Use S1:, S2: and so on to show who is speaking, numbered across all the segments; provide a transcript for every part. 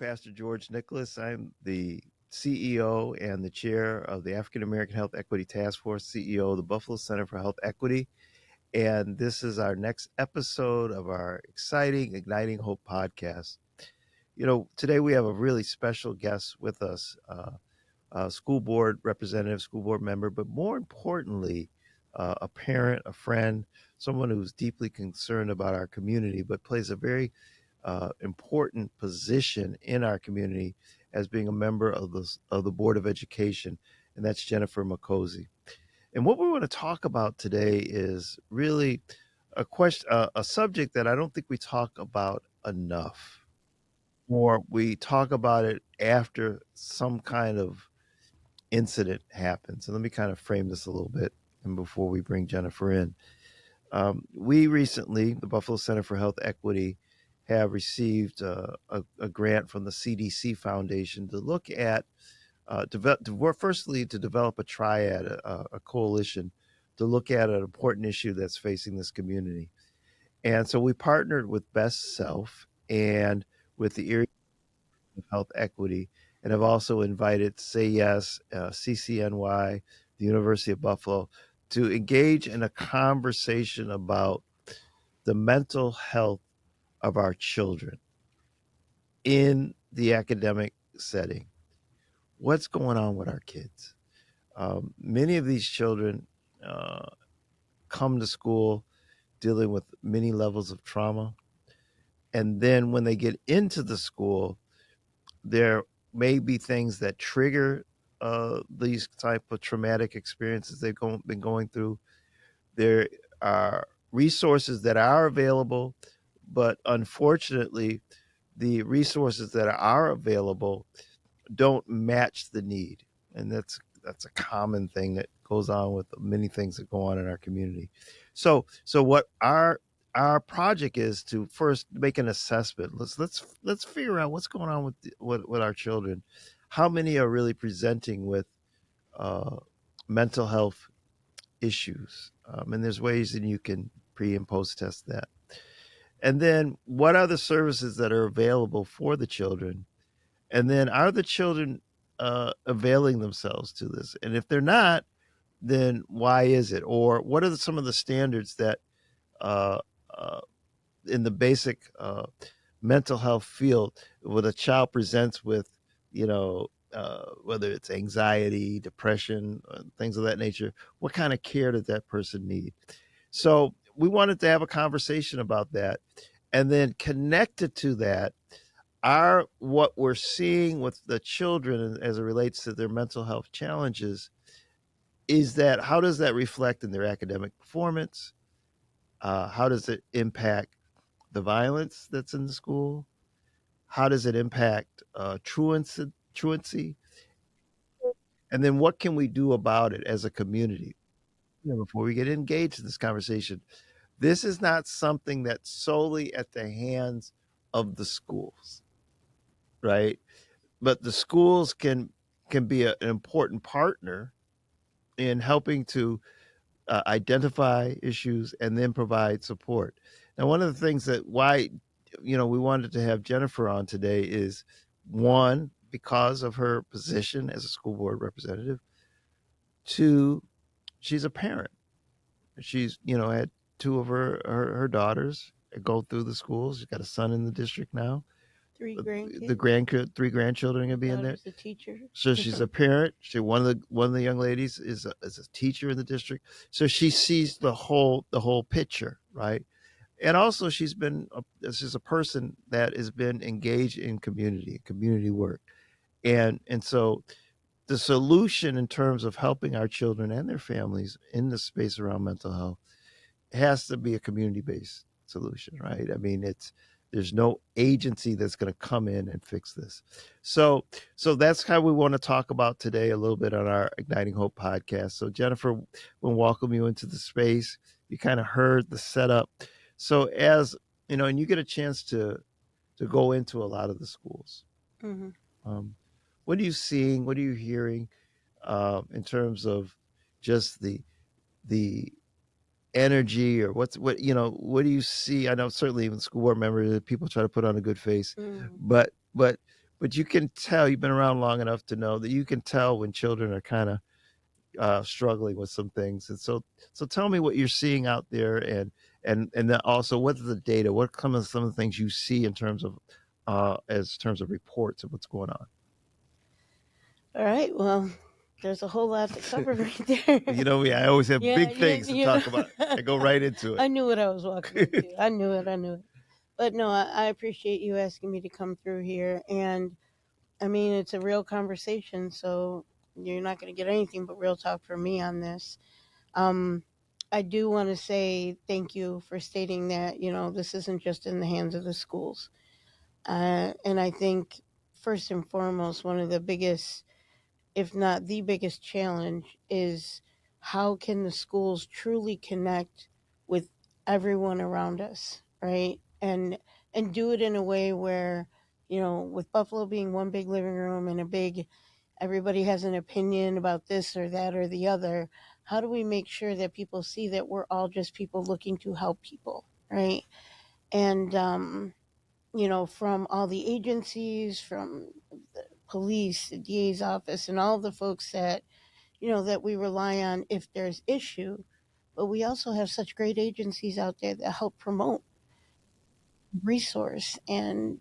S1: Pastor George Nicholas. I'm the CEO and the chair of the African American Health Equity Task Force, CEO of the Buffalo Center for Health Equity. And this is our next episode of our exciting Igniting Hope podcast. Today we have a really special guest with us, a school board representative, school board member, but more importantly, a parent, a friend, someone who's deeply concerned about our community, but plays a very important position in our community as being a member of the Board of Education, and that's Jennifer Mecozzi. And what we want to talk about today is really a subject that I don't think we talk about enough, or we talk about it after some kind of incident happens. And let me kind of frame this a little bit, and before we bring Jennifer in. We recently, the Buffalo Center for Health Equity, have received a grant from the CDC Foundation to look at, firstly, to develop a triad, a coalition, to look at an important issue that's facing this community. And so we partnered with Best Self and with the Area of Health Equity, and have also invited Say Yes, CCNY, the University of Buffalo, to engage in a conversation about the mental health of our children in the academic setting. What's going on with our kids? Many of these children come to school dealing with many levels of trauma. And then when they get into the school, there may be things that trigger these type of traumatic experiences they've been going through. There are resources that are available, but unfortunately, the resources that are available don't match the need. And that's a common thing that goes on with many things that go on in our community. So what our project is to first make an assessment. Let's figure out what's going on with our children. How many are really presenting with mental health issues? And there's ways that you can pre and post test that. And then what are the services that are available for the children? And then are the children availing themselves to this? And if they're not, then why is it? Or what are some of the standards that uh, in the basic mental health field, when a child presents with, whether it's anxiety, depression, things of that nature, what kind of care does that person need? So we wanted to have a conversation about that, and then connected to that are what we're seeing with the children as it relates to their mental health challenges. Is that, how does that reflect in their academic performance? How does it impact the violence that's in the school? How does it impact truancy? And then what can we do about it as a community? Before we get engaged in this conversation, this is not something that's solely at the hands of the schools, right? But the schools can be an important partner in helping to identify issues and then provide support. Now, one of the things that why we wanted to have Jennifer on today is, one, because of her position as a school board representative. Two, she's a parent. She's had two of her daughters go through the schools. She's got a son in the district now.
S2: Three grandkids.
S1: The three grandchildren are gonna be in there.
S2: A teacher.
S1: So she's a parent. One of the young ladies is a teacher in the district. So she sees the whole picture, right? And also she's a person that has been engaged in community work, and so the solution in terms of helping our children and their families in the space around mental health has to be a community-based solution, right? I mean, there's no agency that's going to come in and fix this. So that's how we want to talk about today a little bit on our Igniting Hope podcast. So Jennifer, we'll welcome you into the space. You kind of heard the setup. So as and you get a chance to go into a lot of the schools.
S2: Mm-hmm.
S1: What are you seeing? What are you hearing in terms of just the energy, or what do you see? I know certainly even school board members, people try to put on a good face, but but you can tell, you've been around long enough to know that you can tell when children are kind of struggling with some things. And so tell me what you're seeing out there, and then also what's the data, what some of the things you see in terms of as terms of reports of what's going on.
S2: All right. Well, there's a whole lot to cover right there.
S1: You know me, I always have
S2: Yeah,
S1: big
S2: yeah,
S1: things to talk about.
S2: yeah.
S1: I go right into
S2: I knew what I was walking
S1: it.
S2: into. I knew it. I knew it. But no, I appreciate you asking me to come through here. And I mean, it's a real conversation. So you're not going to get anything but real talk from me on this. Um, I do want to say thank you for stating that, this isn't just in the hands of the schools. And I think, first and foremost, one of the biggest, if not the biggest challenge, is how can the schools truly connect with everyone around us, right? And do it in a way where, with Buffalo being one big living room and a big, everybody has an opinion about this or that or the other. How do we make sure that people see that we're all just people looking to help people, right? And from all the agencies, from the police, the DA's office, and all the folks that, that we rely on if there's issue. But we also have such great agencies out there that help promote resource. And,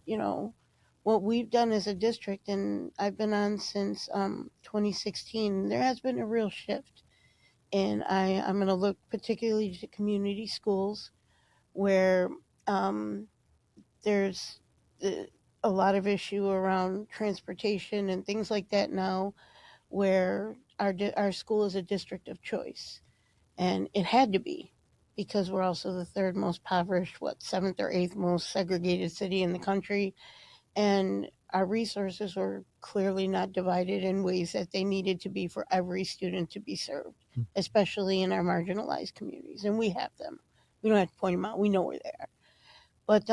S2: what we've done as a district, and I've been on since 2016, there has been a real shift. And I'm going to look particularly to community schools where um, there's uh, a lot of issue around transportation and things like that now, where our school is a district of choice, and it had to be because we're also the third most impoverished, seventh or eighth most segregated city in the country, and our resources were clearly not divided in ways that they needed to be for every student to be served, especially in our marginalized communities, and we have them. We don't have to point them out; we know where they are. But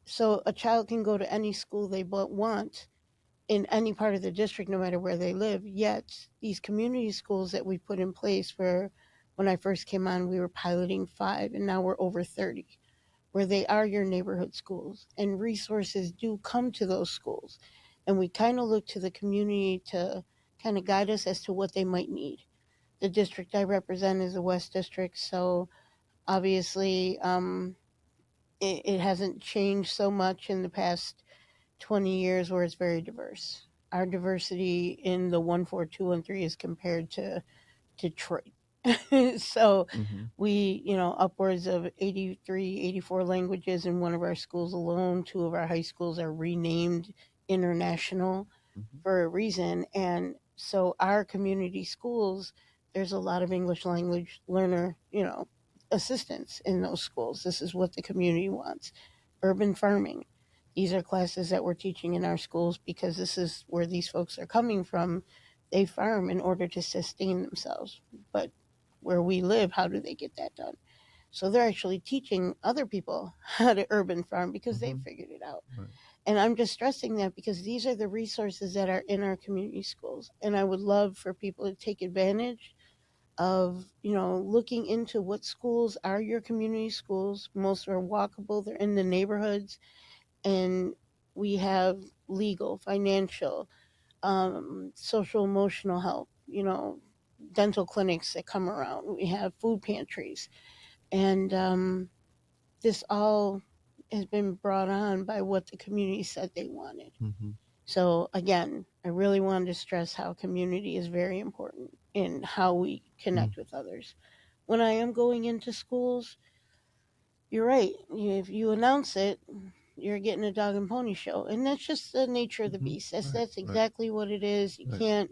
S2: so a child can go to any school they want in any part of the district, no matter where they live. Yet these community schools that we put in place, where when I first came on, we were piloting 5, and now we're over 30, where they are your neighborhood schools, and resources do come to those schools. And we kind of look to the community to kind of guide us as to what they might need. The district I represent is the West District, so obviously it hasn't changed so much in the past 20 years, where it's very diverse. Our diversity in the 1, 4, 2, and 3 is compared to Detroit. So
S1: Mm-hmm.
S2: we, upwards of 83, 84 languages in one of our schools alone. 2 of our high schools are renamed international
S1: Mm-hmm.
S2: for a reason. And so our community schools, there's a lot of English language learner, assistance in those schools. This is what the community wants. Urban farming. These are classes that we're teaching in our schools because this is where these folks are coming from. They farm in order to sustain themselves. But where we live, how do they get that done? So they're actually teaching other people how to urban farm because
S1: Mm-hmm.
S2: they've figured it out.
S1: Right.
S2: And I'm just stressing that because these are the resources that are in our community schools. And I would love for people to take advantage of, looking into what schools are your community schools. Most are walkable, they're in the neighborhoods, and we have legal, financial, social emotional help, dental clinics that come around. We have food pantries. And this all has been brought on by what the community said they wanted.
S1: Mm-hmm.
S2: So again, I really wanted to stress how community is very important in how we
S1: Mm-hmm.
S2: connect with others. When I am going into schools, you're right. If you announce it, you're getting a dog and pony show, and that's just the nature of the
S1: Mm-hmm.
S2: beast. That's
S1: Right.
S2: that's
S1: Right.
S2: exactly what it is.
S1: Right.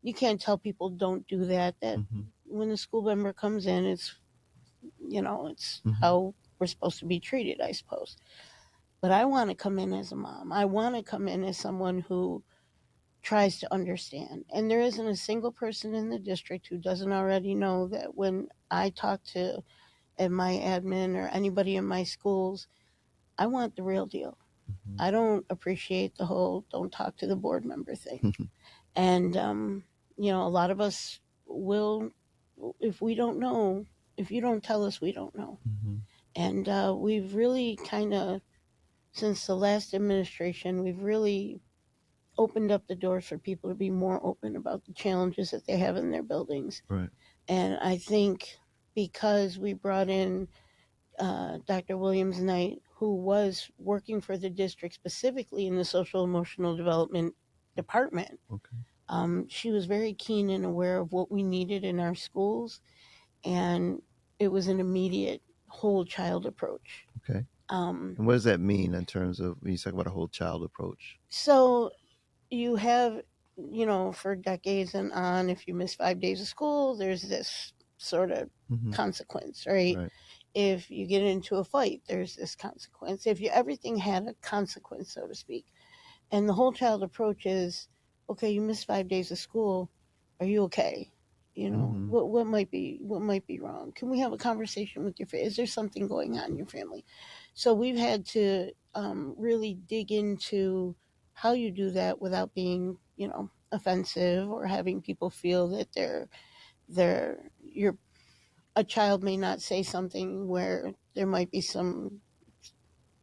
S2: You can't tell people don't do that. That
S1: Mm-hmm.
S2: when the school member comes in, it's
S1: Mm-hmm.
S2: how we're supposed to be treated, I suppose. But I want to come in as a mom. I want to come in as someone who tries to understand. And there isn't a single person in the district who doesn't already know that when I talk to my admin or anybody in my schools, I want the real deal.
S1: Mm-hmm.
S2: I don't appreciate the whole don't talk to the board member thing. And, a lot of us will, if we don't know, if you don't tell us, we don't know.
S1: Mm-hmm.
S2: And we've really kind of Since the last administration, we've really opened up the doors for people to be more open about the challenges that they have in their buildings.
S1: Right.
S2: And I think because we brought in Dr. Williams Knight, who was working for the district specifically in the social emotional development department,
S1: Okay.
S2: she was very keen and aware of what we needed in our schools, and it was an immediate whole child approach.
S1: Okay.
S2: Um,
S1: And what does that mean in terms of when you talk about a whole child approach?
S2: so you have, for decades and on, if you miss 5 days of school, there's this sort of
S1: Mm-hmm.
S2: consequence, right?
S1: Right.
S2: If you get into a fight, there's this consequence. If you everything had a consequence, so to speak. And the whole child approach is, okay, you missed 5 days of school. Are you okay?
S1: Mm-hmm.
S2: What might be wrong? Can we have a conversation with your family? Is there something going on in your family? So we've had to really dig into how you do that without being, offensive or having people feel that you're a child may not say something where there might be some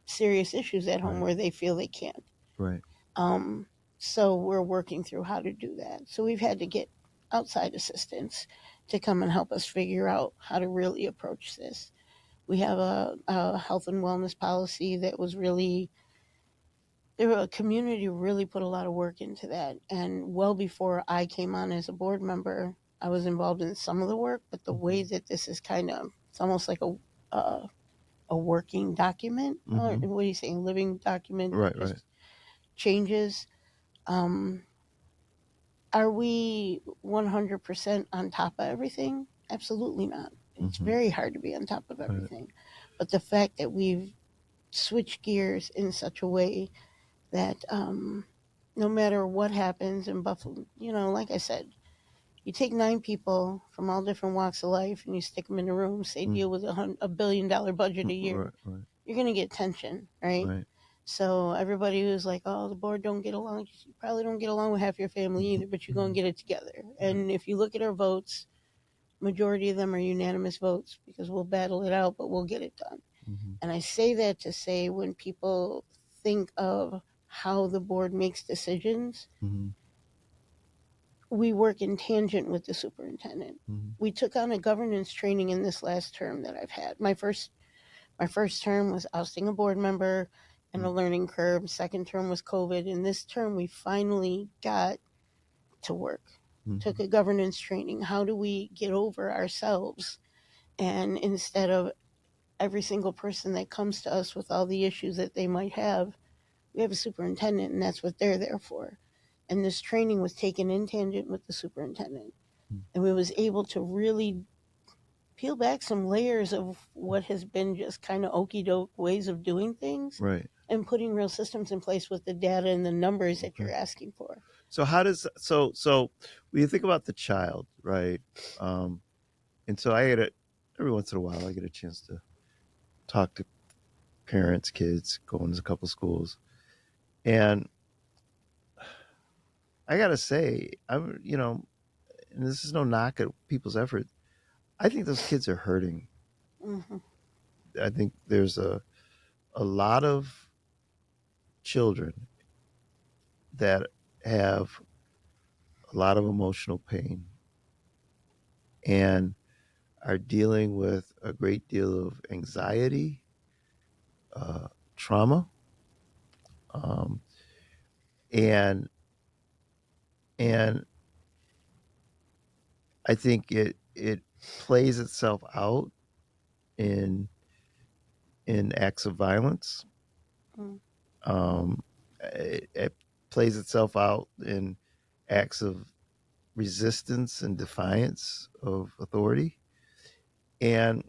S2: serious issues at home
S1: Right.
S2: where they feel they can't.
S1: Right.
S2: Um, so we're working through how to do that. So we've had to get outside assistance to come and help us figure out how to really approach this. We have a health and wellness policy that was really, the community really put a lot of work into that. And well before I came on as a board member, I was involved in some of the work, but the way
S1: Mm-hmm.
S2: that this is kind of, it's almost like a working document, or
S1: Mm-hmm.
S2: what do you say, living document that
S1: Right. Right.
S2: just changes. Um, are we 100% on top of everything? Absolutely not. It's
S1: Mm-hmm.
S2: very hard to be on top of
S1: Right.
S2: everything. But the fact that we've switched gears in such a way that no matter what happens in Buffalo, like I said, you take 9 people from all different walks of life and you stick them in a room, say deal
S1: Mm-hmm.
S2: with $1 billion budget a year,
S1: Right. Right.
S2: you're going to get tension, right?
S1: Right.
S2: So everybody who's like, "Oh, the board don't get along," you probably don't get along with half your family
S1: Mm-hmm.
S2: either, but you're going
S1: Mm-hmm.
S2: to get it together.
S1: Right.
S2: And if you look at our votes, majority of them are unanimous votes because we'll battle it out, but we'll get it done.
S1: Mm-hmm.
S2: And I say that to say when people think of how the board makes decisions,
S1: Mm-hmm.
S2: we work in tangent with the superintendent.
S1: Mm-hmm.
S2: We took on a governance training in this last term that I've had. My first term was ousting a board member and a learning curve. Second term was COVID. And this term, we finally got to work.
S1: Mm-hmm.
S2: Took a governance training. How do we get over ourselves? And instead of every single person that comes to us with all the issues that they might have, we have a superintendent, and that's what they're there for. And this training was taken in tangent with the superintendent. And we was able to really peel back some layers of what has been just kind of okey doke ways of doing things
S1: Right.
S2: and putting real systems in place with the data and the numbers that
S1: Okay.
S2: you're asking for.
S1: So how does so when you think about the child, right? Um, and so I get it every once in a while. I get a chance to talk to parents, kids, going to a couple schools, and I gotta say, and this is no knock at people's effort. I think those kids are hurting.
S2: Mm-hmm.
S1: I think there's a lot of children that have a lot of emotional pain and are dealing with a great deal of anxiety, trauma, um, and and I think it plays itself out in acts of violence.
S2: Mm-hmm.
S1: It plays itself out in acts of resistance and defiance of authority, and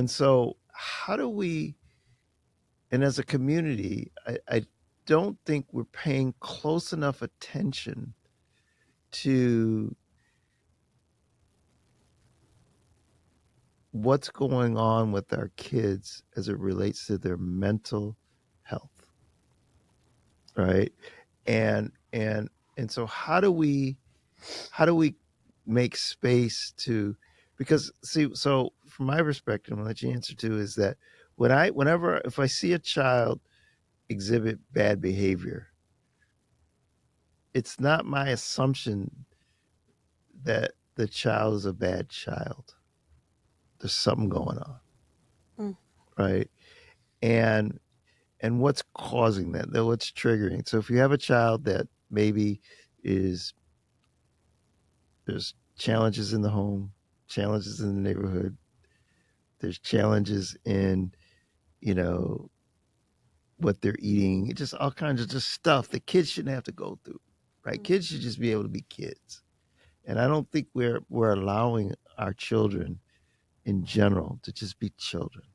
S1: so how do we? And as a community, I don't think we're paying close enough attention to what's going on with our kids as it relates to their mental health, right? And so how do we make space to, because see, so from my perspective, what you answer to is that whenever if I see a child exhibit bad behavior, it's not my assumption that the child is a bad child. There's something going on,
S2: Mm.
S1: right? And what's causing that? What's triggering? So if you have a child that maybe is there's challenges in the home, challenges in the neighborhood, there's challenges in you know what they're eating, just all kinds of just stuff that kids shouldn't have to go through, right?
S2: Mm.
S1: Kids should just be able to be kids, and I don't think we're allowing our children in general to just be children,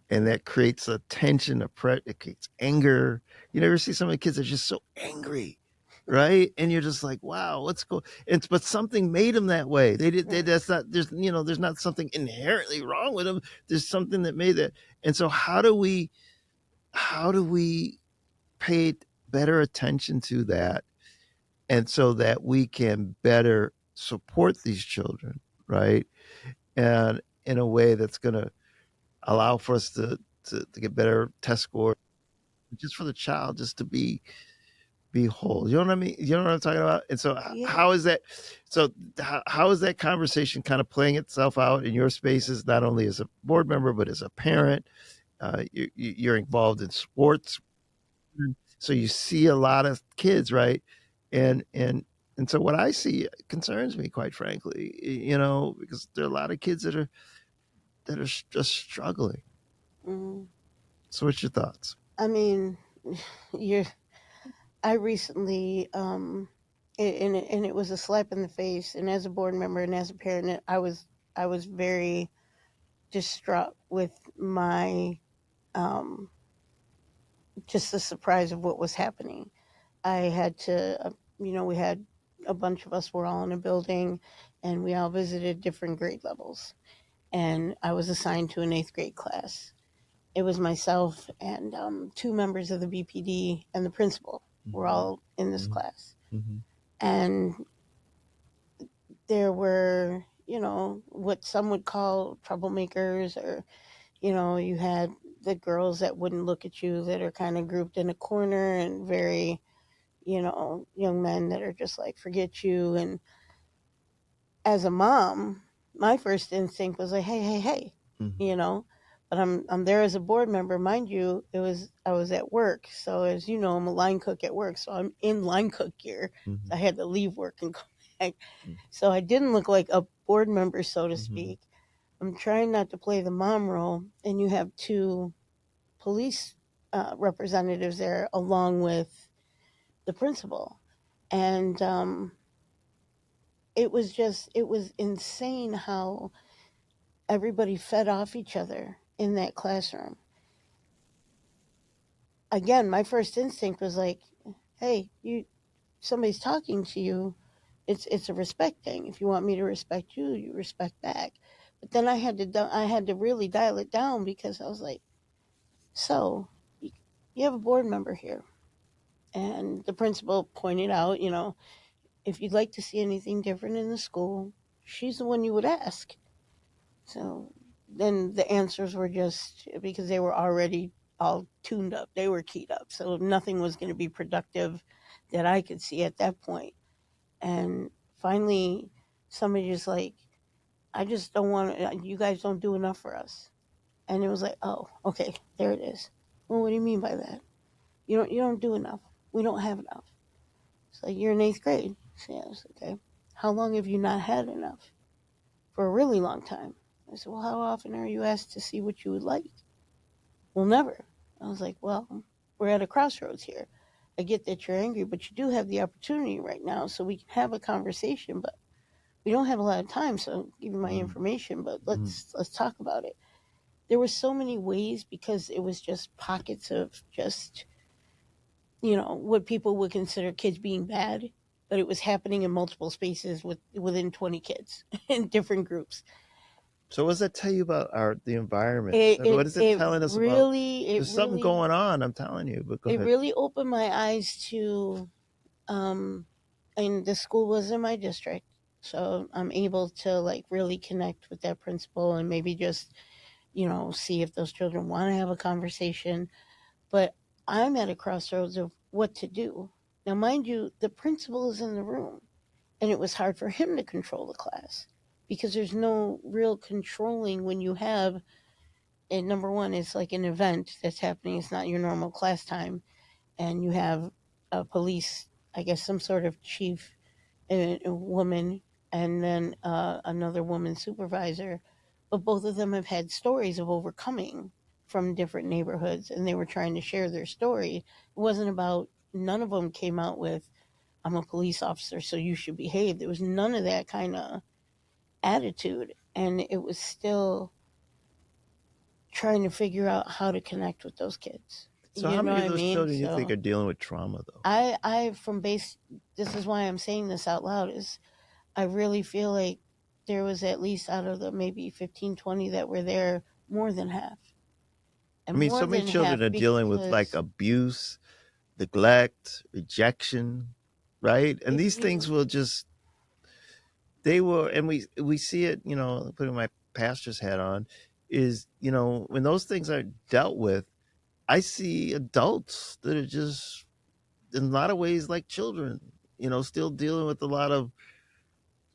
S1: and that creates a tension, it creates anger. You never see some of the kids that are just so angry, right? And you're just like, wow, what's going? It's but something made them that way.
S2: Right.
S1: That's not there's not something inherently wrong with them. There's something that made that. And so how do we pay better attention to that, and so that we can better support these children, right? And in a way that's going to allow for us to get better test scores, just for the child, just to be whole. You know what I mean? You know what I'm talking about? And so
S2: Yeah.
S1: how is that? So how is that conversation kind of playing itself out in your spaces, not only as a board member but as a parent? You're involved in sports, so you see a lot of kids, right? And so what I see concerns me, quite frankly, because there are a lot of kids that are just struggling.
S2: Mm.
S1: So what's your thoughts?
S2: I mean, you're. I recently, and it was a slap in the face. And as a board member and as a parent, I was very distraught with my um, just the surprise of what was happening. I had to, we had a bunch of us were all in a building, and we all visited different grade levels. And I was assigned to an eighth grade class. It was myself and two members of the BPD and the principal were
S1: Mm-hmm.
S2: all in this
S1: Mm-hmm.
S2: class.
S1: Mm-hmm.
S2: And there were, what some would call troublemakers, or, you had the girls that wouldn't look at you, that are kind of grouped in a corner, and very, young men that are just like, forget you. And as a mom, my first instinct was like, hey, hey, hey,
S1: Mm-hmm.
S2: you know. But I'm there as a board member, mind you. I was at work, so as you know, I'm a line cook at work, so I'm in line cook gear.
S1: Mm-hmm.
S2: I had to leave work and come back, so I didn't look like a board member, so to
S1: Mm-hmm.
S2: speak. I'm trying not to play the mom role, and you have two police representatives there, along with the principal, and it was insane how everybody fed off each other in that classroom. Again, my first instinct was like, hey, you somebody's talking to you. It's a respect thing. If you want me to respect you, you respect back. But then I had to really dial it down, because I was like, so you have a board member here, and the principal pointed out, if you'd like to see anything different in the school, she's the one you would ask. So then the answers were just because they were already all tuned up, they were keyed up. So nothing was going to be productive that I could see at that point. And finally, somebody just like, I just don't want you guys don't do enough for us. And it was like, oh, okay, there it is. Well, what do you mean by that? You don't do enough. We don't have enough. It's like, you're in eighth grade. So, yeah, it's okay. How long have you not had enough? For a really long time. I said, well, how often are you asked to see what you would like? Well, never. I was like, well, we're at a crossroads here. I get that you're angry, but you do have the opportunity right now, so we can have a conversation. But we don't have a lot of time, so I'll give you my
S1: Mm-hmm.
S2: information. But
S1: Mm-hmm.
S2: let's talk about it. There were so many ways, because it was just pockets of just, what people would consider kids being bad, but it was happening in multiple spaces within 20 kids in different groups.
S1: So what does that tell you about the environment? What is it telling us about?
S2: It
S1: There's something
S2: really
S1: going on. I'm telling you. But go
S2: it
S1: ahead.
S2: really opened my eyes to, um and the school was in my district, so I'm able to like really connect with that principal, and maybe just, see if those children want to have a conversation. But I'm at a crossroads of what to do. Now, mind you, the principal is in the room, and it was hard for him to control the class because there's no real controlling when you have, and number one, it's like an event that's happening. It's not your normal class time, and you have a police, I guess, some sort of chief, a woman, and then another woman supervisor. But both of them have had stories of overcoming from different neighborhoods, and they were trying to share their story. It wasn't about, none of them came out with, I'm a police officer, so you should behave. There was none of that kind of attitude. And it was still trying to figure out how to connect with those kids.
S1: So
S2: You
S1: how
S2: know
S1: many
S2: what
S1: of
S2: I
S1: those
S2: mean?
S1: children you think
S2: So
S1: are dealing with trauma though?
S2: from base, this is why I'm saying this out loud, is I really feel like there was at least out of the maybe 15, 20 that were there, more than half.
S1: I
S2: And
S1: mean,
S2: more
S1: so many
S2: than half
S1: children are dealing with like
S2: because
S1: abuse, neglect, rejection, right? And
S2: if
S1: these things
S2: you,
S1: will just they will, and we see it. Putting my pastor's hat on, is when those things are dealt with, I see adults that are just in a lot of ways like children. Still dealing with a lot of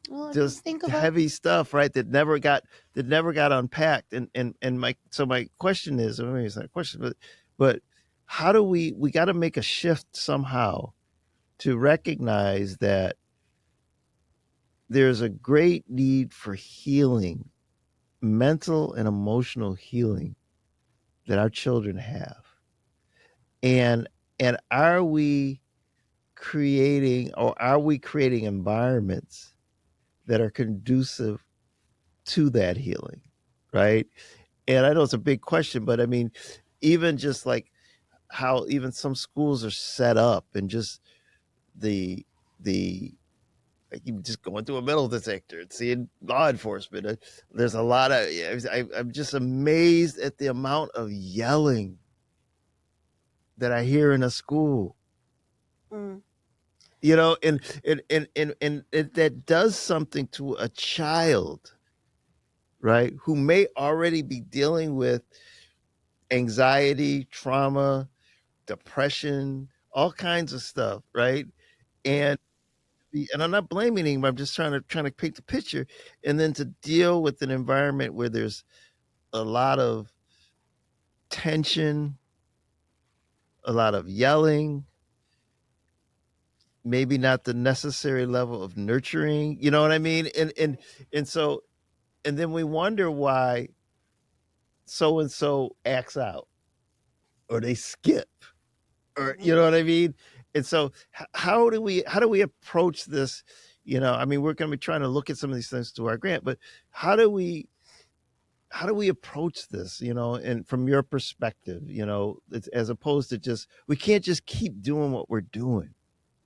S2: well, just
S1: just
S2: think about,
S1: heavy stuff, right? That never got unpacked. And my question is, I mean, it's not a question, but how do we got to make a shift somehow to recognize that there's a great need for healing, mental and emotional healing that our children have. And are we creating environments that are conducive to that healing, right? And I know it's a big question, but I mean, even just like how even some schools are set up, and just the like you just going through a metal detector and seeing law enforcement. There's a lot of, yeah, I'm just amazed at the amount of yelling that I hear in a school.
S2: mm,
S1: And that does something to a child, right? Who may already be dealing with anxiety, trauma, depression, all kinds of stuff, right? And and I'm not blaming him. I'm just trying to paint the picture, and then to deal with an environment where there's a lot of tension, a lot of yelling, maybe not the necessary level of nurturing. You know what I mean? And then we wonder why so and so acts out, or they skip, or
S2: mhm.
S1: you know what I mean? And so how do we approach this? I mean, we're going to be trying to look at some of these things to our grant, but how do we how do we approach this, and from your perspective, as opposed to just, we can't just keep doing what we're doing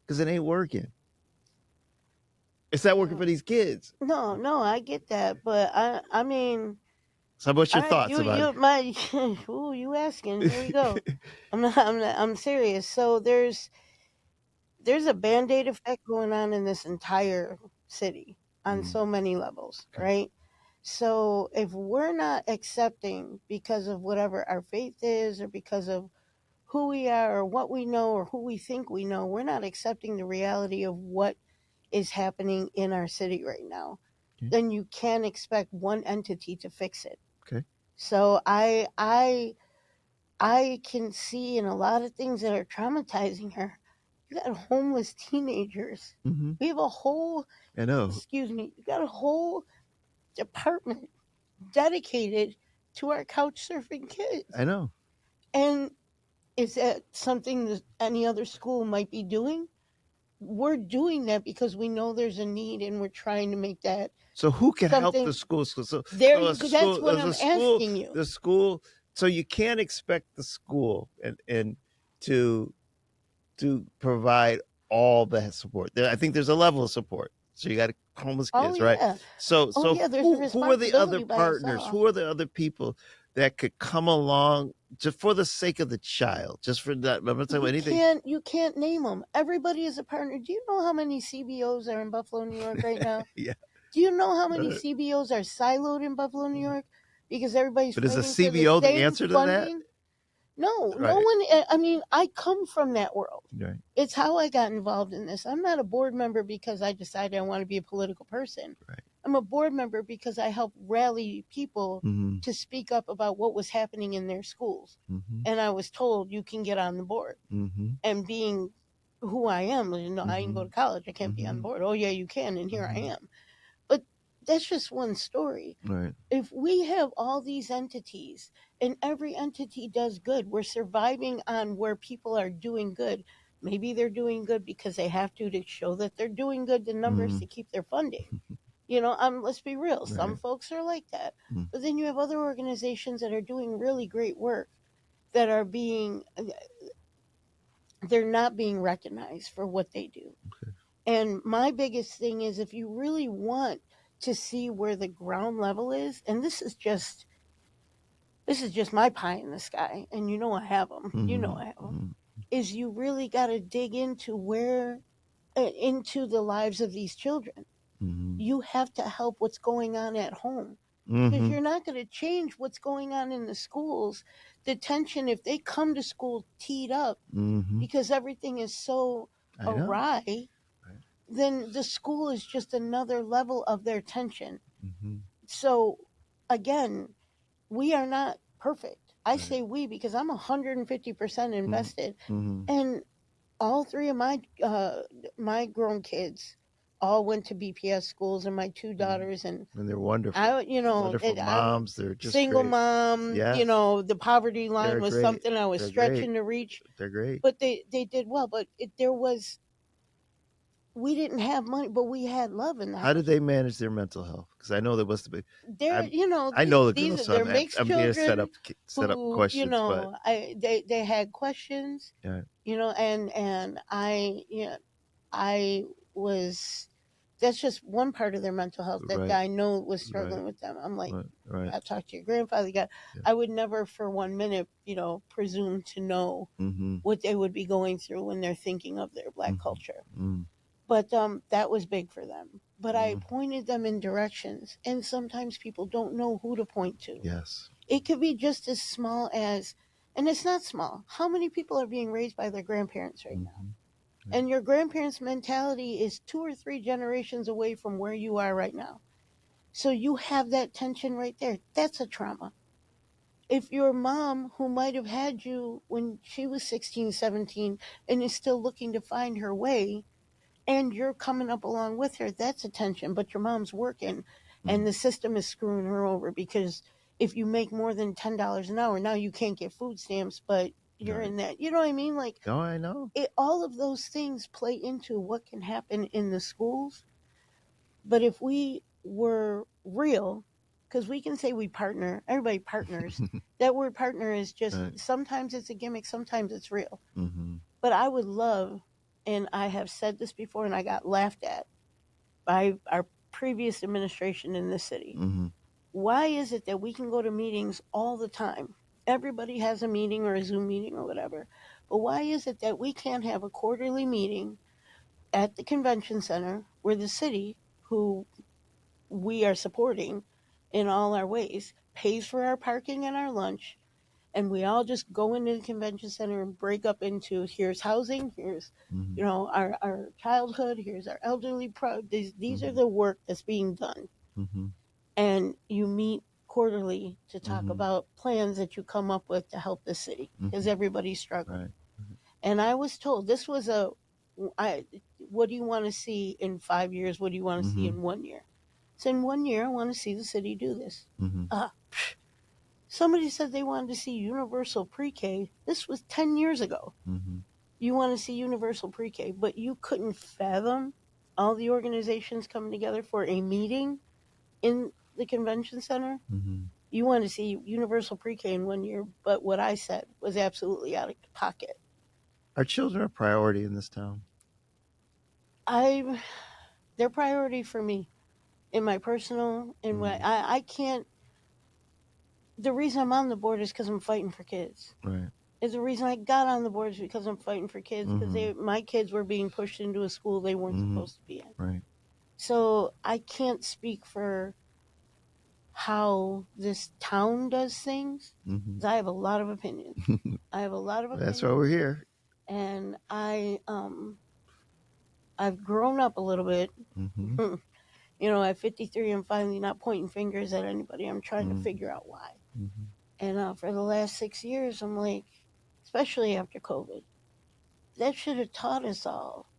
S1: because it ain't working. It's not working
S2: Yeah.
S1: for these kids.
S2: No, no, I get that, but I mean,
S1: So what's
S2: all
S1: your
S2: right,
S1: thoughts about
S2: you my, ooh, you asking? Here we go.
S1: it?
S2: I'm serious. So there's a band-aid effect going on in this entire city on
S1: Mm,
S2: so many levels,
S1: okay.
S2: right? So if we're not accepting because of whatever our faith is, or because of who we are, or what we know, or who we think we know, we're not accepting the reality of what is happening in our city right now,
S1: Okay.
S2: then you can't expect one entity to fix it.
S1: Okay.
S2: So I can see in a lot of things that are traumatizing her. You got homeless teenagers.
S1: Mm-hmm.
S2: We have a whole,
S1: I know.
S2: excuse me, you got a whole department dedicated to our couch surfing kids.
S1: I know.
S2: And is that something that any other school might be doing? We're doing that because we know there's a need, and we're trying to make that
S1: So who can help the
S2: something.
S1: schools? So
S2: There
S1: a
S2: you go. That's
S1: school,
S2: what
S1: as a
S2: I'm
S1: school,
S2: asking you.
S1: the school. So you can't expect the school and to provide all the support. I think there's a level of support. So you got homeless
S2: Oh
S1: kids, right?
S2: yeah.
S1: So
S2: Oh
S1: so
S2: yeah, there's a
S1: who are the other
S2: responsibility by us
S1: partners?
S2: all.
S1: Who are the other people that could come along just for the sake of the child? Just for that, I'm not talking about anything.
S2: You can't name them. Everybody is a partner. Do you know how many CBOs are in Buffalo, New York right now?
S1: Yeah.
S2: Do you know how many
S1: Uh,
S2: CBOs are siloed in Buffalo, New York? Because everybody's
S1: but is a
S2: fighting for the
S1: CBO the
S2: same
S1: answer to that?
S2: funding. No, no
S1: Right.
S2: one. I mean, I come from that world.
S1: Right.
S2: It's how I got involved in this. I'm not a board member because I decided I want to be a political person.
S1: Right.
S2: I'm a board member because I help rally people
S1: Mm-hmm.
S2: to speak up about what was happening in their schools.
S1: Mm-hmm.
S2: And I was told you can get on the board.
S1: Mm-hmm.
S2: And being who I am, I didn't
S1: Mm-hmm.
S2: go to college. I can't be on the
S1: Mm-hmm.
S2: board. Oh, yeah, you can. And here I
S1: Mm-hmm.
S2: am. But that's just one story.
S1: Right.
S2: If we have all these entities and every entity does good, we're surviving on where people are doing good. Maybe they're doing good because they have to show that they're doing good, the numbers
S1: Mm-hmm.
S2: to keep their funding. Let's be real. Some
S1: Right.
S2: folks are like that.
S1: Mm.
S2: But then you have other organizations that are doing really great work that are they're not being recognized for what they do.
S1: Okay.
S2: And my biggest thing is if you really want to see where the ground level is, and this is just my pie in the sky, and I have them.
S1: Mm-hmm.
S2: I have them.
S1: Mm-hmm.
S2: Is you really got to dig into the lives of these children.
S1: Mm-hmm.
S2: You have to help what's going on at home because
S1: Mm-hmm.
S2: you're not going to change what's going on in the schools. The tension, if they come to school teed up
S1: Mm-hmm.
S2: because everything is so
S1: I know.
S2: awry,
S1: Right.
S2: then the school is just another level of their tension.
S1: Mm-hmm.
S2: So, again, we are not perfect. I
S1: Right.
S2: say we because I'm 150% invested,
S1: Mm-hmm.
S2: and all three of my grown kids all went to BPS schools, and my two
S1: Mm-hmm.
S2: daughters, and
S1: And they're wonderful.
S2: I,
S1: Wonderful
S2: I'm
S1: moms. They're just
S2: single
S1: great.
S2: mom.
S1: Yes.
S2: The poverty line
S1: They're
S2: was
S1: great.
S2: something I was
S1: They're great.
S2: stretching to reach,
S1: They're great.
S2: but they did well. But there was we didn't have money, but we had love in the
S1: How did
S2: house.
S1: they manage their mental health? Because I know there must be.
S2: They're
S1: I'm. I know the
S2: these
S1: girls,
S2: are
S1: so
S2: they're
S1: I'm.
S2: mixed
S1: I'm being
S2: children
S1: set up
S2: who
S1: questions, but
S2: they had questions,
S1: yeah.
S2: and I was that's just one part of their mental health that
S1: Right.
S2: I know was
S1: Right.
S2: struggling with them. I'm like,
S1: Right. Right.
S2: I talked to your grandfather.
S1: Yeah.
S2: I would never for 1 minute, presume to know
S1: Mm-hmm.
S2: what they would be going through when they're thinking of their black culture.
S1: Mm-hmm.
S2: But that was big for them. But I
S1: Mm-hmm.
S2: pointed them in directions, and sometimes people don't know who to point to.
S1: Yes.
S2: It could be just as small as, and it's not small. How many people are being raised by their grandparents right now?
S1: Mm-hmm. Yeah.
S2: And your grandparents' mentality is 2 or 3 generations away from where you are right now. So you have that tension right there. That's a trauma. If your mom, who might have had you when she was 16, 17, and is still looking to find her way, and you're coming up along with her, that's a tension. But your mom's working,
S1: Mm-hmm.
S2: and the system is screwing her over because if you make more than $10 an hour, now you can't get food stamps, but you're
S1: Right.
S2: in that. You know what I mean? Like,
S1: No, I know.
S2: all of those things play into what can happen in the schools. But if we were real, because we can say we partner, everybody partners. That word partner is just
S1: Right.
S2: sometimes it's a gimmick, sometimes it's real.
S1: Mm-hmm.
S2: But I would love, and I have said this before, and I got laughed at by our previous administration in this city.
S1: Mm-hmm.
S2: Why is it that we can go to meetings all the time? Everybody has a meeting or a Zoom meeting or whatever. But why is it that we can't have a quarterly meeting at the convention center where the city, who we are supporting in all our ways, pays for our parking and our lunch, and we all just go into the convention center and break up into here's housing, here's
S1: Mm-hmm.
S2: our childhood, here's our elderly these are
S1: Mm-hmm.
S2: the work that's being done,
S1: Mm-hmm.
S2: and you meet quarterly to talk
S1: Mm-hmm.
S2: about plans that you come up with to help the city because
S1: Mm-hmm.
S2: everybody's struggling.
S1: Right.
S2: And I was told this was I, what do you want to see in 5 years? What do you want to see
S1: Mm-hmm.
S2: in 1 year? So in 1 year, I want to see the city do this.
S1: Mm-hmm.
S2: Somebody said they wanted to see universal pre-K. This was 10 years ago.
S1: Mm-hmm.
S2: You want to see universal pre-K, but you couldn't fathom all the organizations coming together for a meeting in the convention center.
S1: Mm-hmm.
S2: You want to see universal pre-K in 1 year, but what I said was absolutely out of pocket.
S1: Are children a priority in this town?
S2: They're priority for me in my personal, in what
S1: Mm-hmm.
S2: I can't. The reason I'm on the board is because I'm fighting for kids.
S1: Right.
S2: Is the reason I got on the board is because I'm fighting for kids, because
S1: Mm-hmm.
S2: my kids were being pushed into a school they weren't
S1: Mm-hmm.
S2: supposed to be in.
S1: Right.
S2: So I can't speak for how this town does things.
S1: Mm-hmm.
S2: 'Cause I have a lot of opinions. I have a lot of
S1: That's why we're
S2: opinions,
S1: here.
S2: and I've grown up a little bit.
S1: Mm-hmm.
S2: At 53, I'm finally not pointing fingers at anybody. I'm trying to
S1: Mm-hmm.
S2: figure out why.
S1: Mm-hmm.
S2: And for the last 6 years, I'm like, especially after COVID, that should have taught us all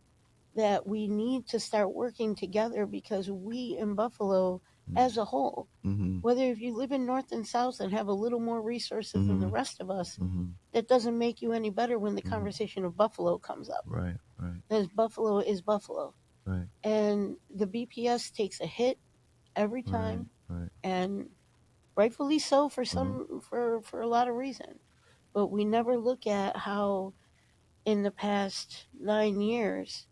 S2: that we need to start working together, because we in Buffalo as a whole,
S1: Mm-hmm.
S2: whether if you live in North and South and have a little more resources than the
S1: Mm-hmm.
S2: rest of us,
S1: Mm-hmm.
S2: that doesn't make you any better when the
S1: Mm-hmm.
S2: conversation of Buffalo comes up.
S1: Right. Right.
S2: Because Buffalo is Buffalo.
S1: Right.
S2: And the BPS takes a hit every
S1: Right.
S2: time,
S1: Right.
S2: and rightfully so for
S1: Mm-hmm.
S2: for a lot of reasons. But we never look at how in the past 9 years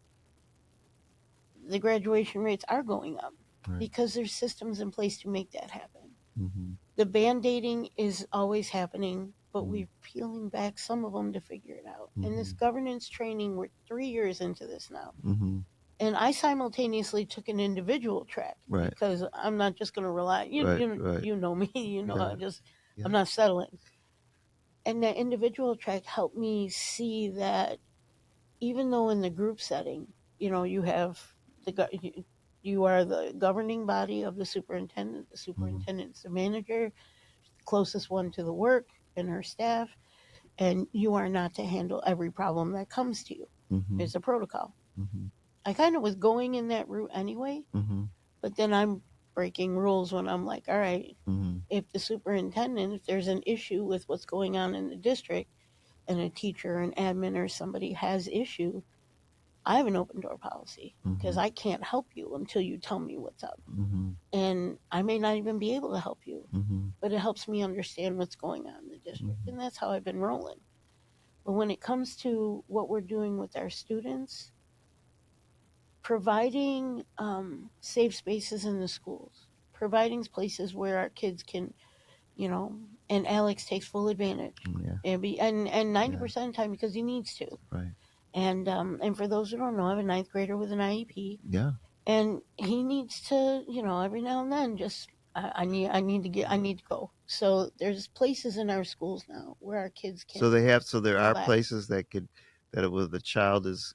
S2: the graduation rates are going up,
S1: Right.
S2: because there's systems in place to make that happen.
S1: Mm-hmm.
S2: The band-aiding is always happening, but
S1: Mm-hmm.
S2: we're peeling back some of them to figure it out. And this
S1: Mm-hmm.
S2: governance training, we're 3 years into this now.
S1: Mm-hmm.
S2: And I simultaneously took an individual track,
S1: Right.
S2: because I'm not just going to rely.
S1: Right. Right.
S2: You know me.
S1: Yeah.
S2: I'm
S1: Yeah.
S2: not settling. And that individual track helped me see that even though in the group setting, you have you are the governing body of the superintendent. The
S1: Mm-hmm.
S2: superintendent's the manager, closest one to the work and her staff, and you are not to handle every problem that comes to you.
S1: Mm-hmm.
S2: There's a protocol.
S1: Mm-hmm.
S2: I kind of was going in that route anyway,
S1: Mm-hmm.
S2: but then I'm breaking rules when I'm like, all right,
S1: Mm-hmm.
S2: if the superintendent, if there's an issue with what's going on in the district, and a teacher, an admin, or somebody has issue, I have an open door policy, because
S1: Mm-hmm.
S2: I can't help you until you tell me what's up.
S1: Mm-hmm.
S2: And I may not even be able to help you,
S1: Mm-hmm.
S2: but it helps me understand what's going on in the district. And that's how I've been rolling. But when it comes to what we're doing with our students, providing safe spaces in the schools, providing places where our kids can, you know, and Alex takes full advantage.
S1: Yeah.
S2: And 90% of the time, because he needs to.
S1: Right.
S2: And for those who don't know, I have a ninth grader with an IEP,
S1: Yeah.
S2: and he needs to, every now and then, just I need to go. So there's places in our schools now where our kids
S1: So
S2: can
S1: they have. So there
S2: go
S1: are
S2: back.
S1: places that could where the child is